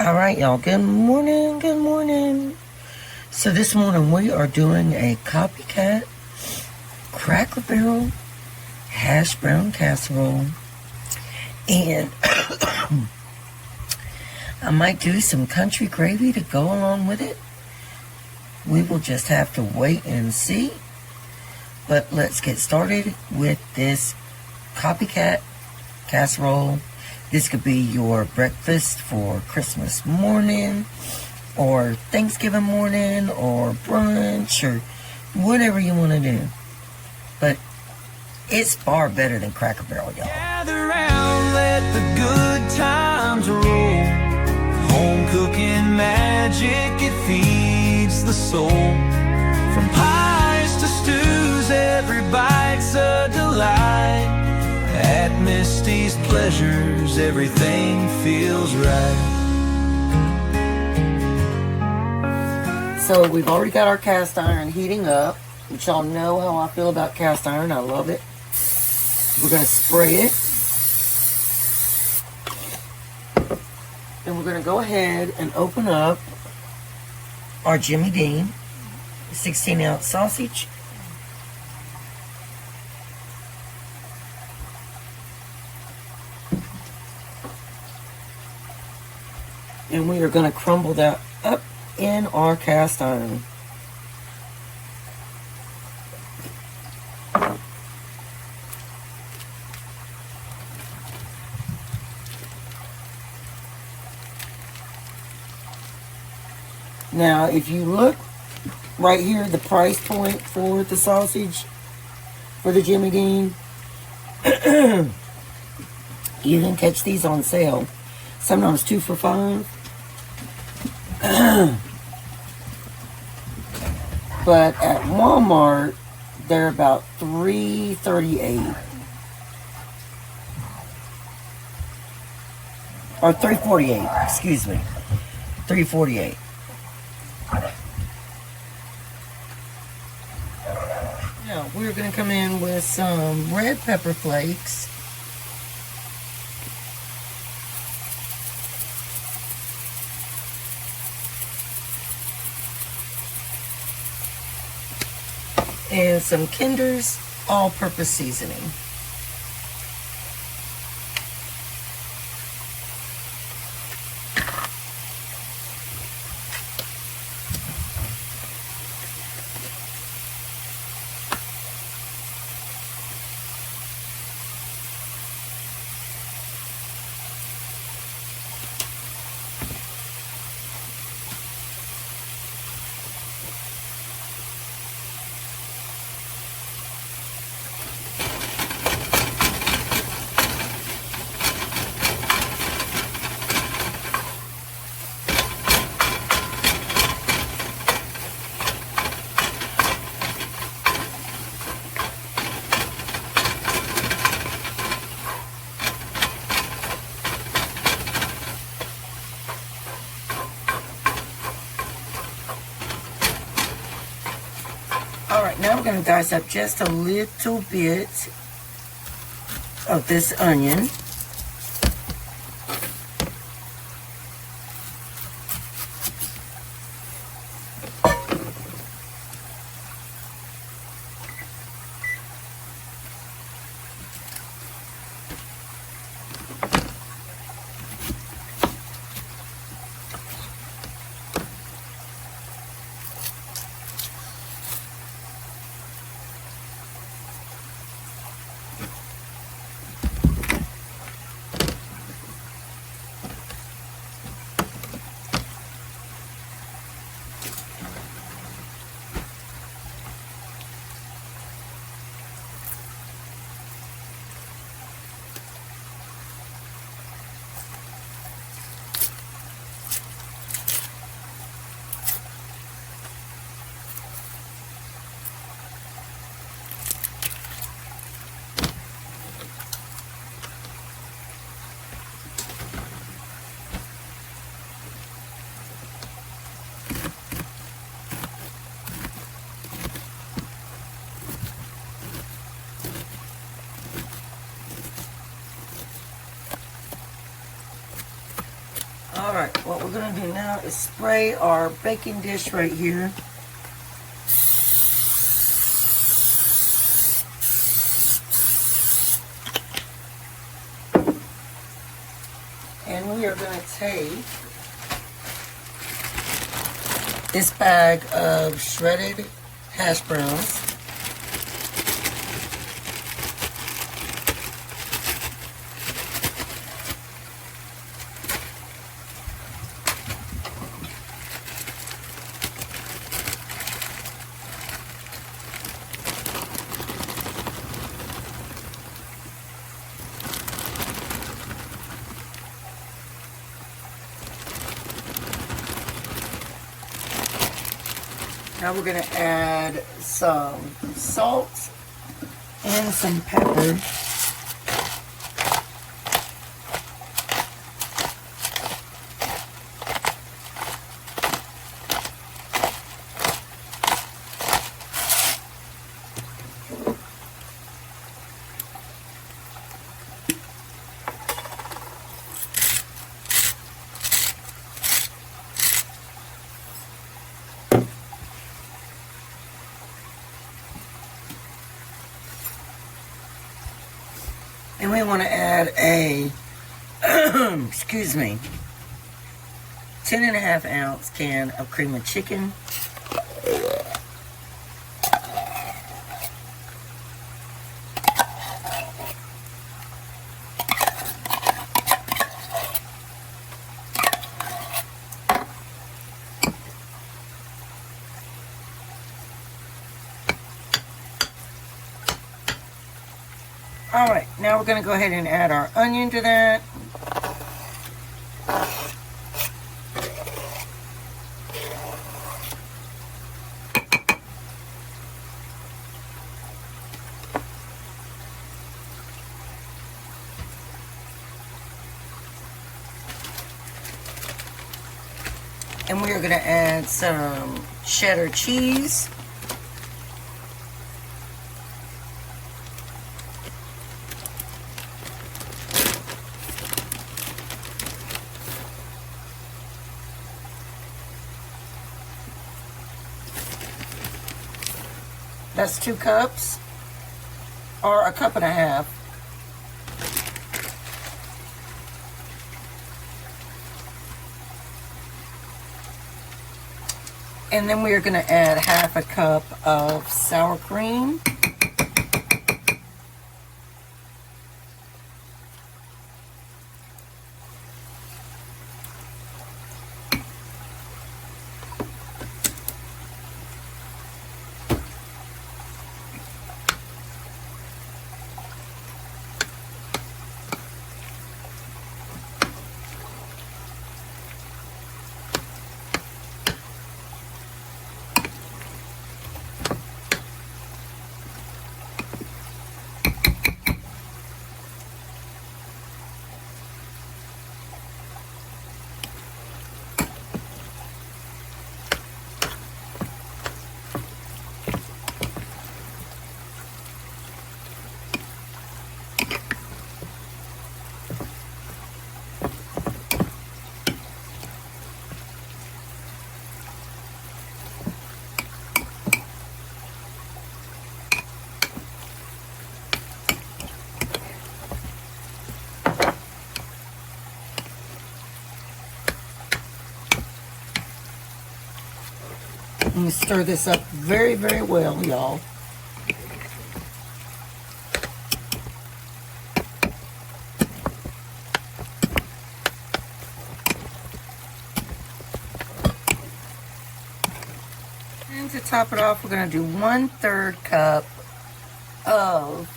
All right, y'all. Good morning. Good morning. So this morning we are doing a copycat Cracker Barrel hash brown casserole, and I might do some country gravy to go along with it. We will just have to wait and see. But let's get started with this copycat casserole. This could be your breakfast for Christmas morning, or Thanksgiving morning, or brunch, or whatever you want to do. But it's far better than Cracker Barrel, y'all. Gather round, let the good times roll. Home cooking magic, it feeds the soul. From pies to stews, every bite's a delight. At Misty's Pleasures, everything feels right. So we've already got our cast iron heating up, which y'all know how I feel about cast iron. I love it. We're going to spray it. And we're going to go ahead and open up our Jimmy Dean 16-ounce sausage. And we are going to crumble that up in our cast iron. Now, if you look right here, the price point for the sausage, for the Jimmy Dean, you can catch these on sale. Sometimes 2 for $5. But at Walmart, they're about $3.38 or $3.48. Excuse me, $3.48. Now we're going to come in with some Red Pepper Flakes. And some Kinder's all-purpose seasoning. Alright, now we're going to dice up just a little bit of this onion. Alright, what we're going to do now is spray our baking dish right here. And we are going to take this bag of shredded hash browns. Now we're going to add some salt and some pepper. And we want to add a, excuse me, 10.5 ounce can of cream of chicken. Alright, now we're going to go ahead and add our onion to that. And we are going to add some cheddar cheese. That's 2 cups, or 1.5 cups. And then we are going to add 1/2 cup of sour cream. And you stir this up very, very well, y'all. And to top it off, we're going to do 1/3 cup of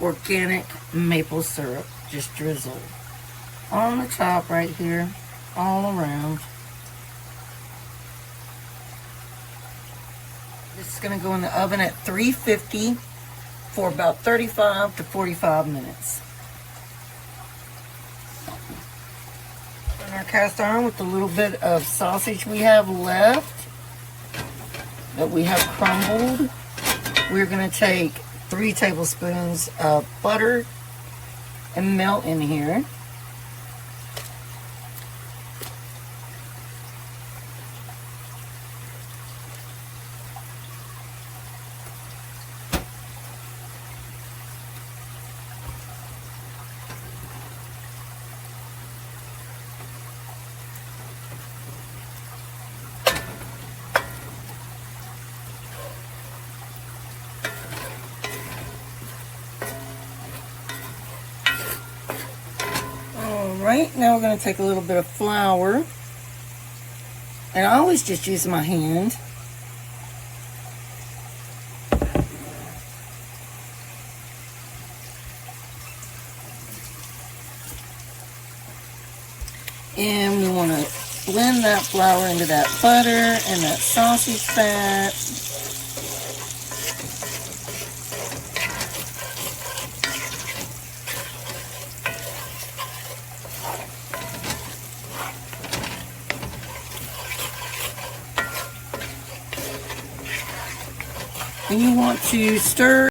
organic maple syrup, just drizzled on the top right here, all around. This is going to go in the oven at 350 for about 35 to 45 minutes. On our cast iron with the little bit of sausage we have left that we have crumbled, we're going to take 3 tablespoons of butter and melt in here. Alright, now we're going to take a little bit of flour. And I always just use my hand. And we want to blend that flour into that butter and that sausage fat. And you want to stir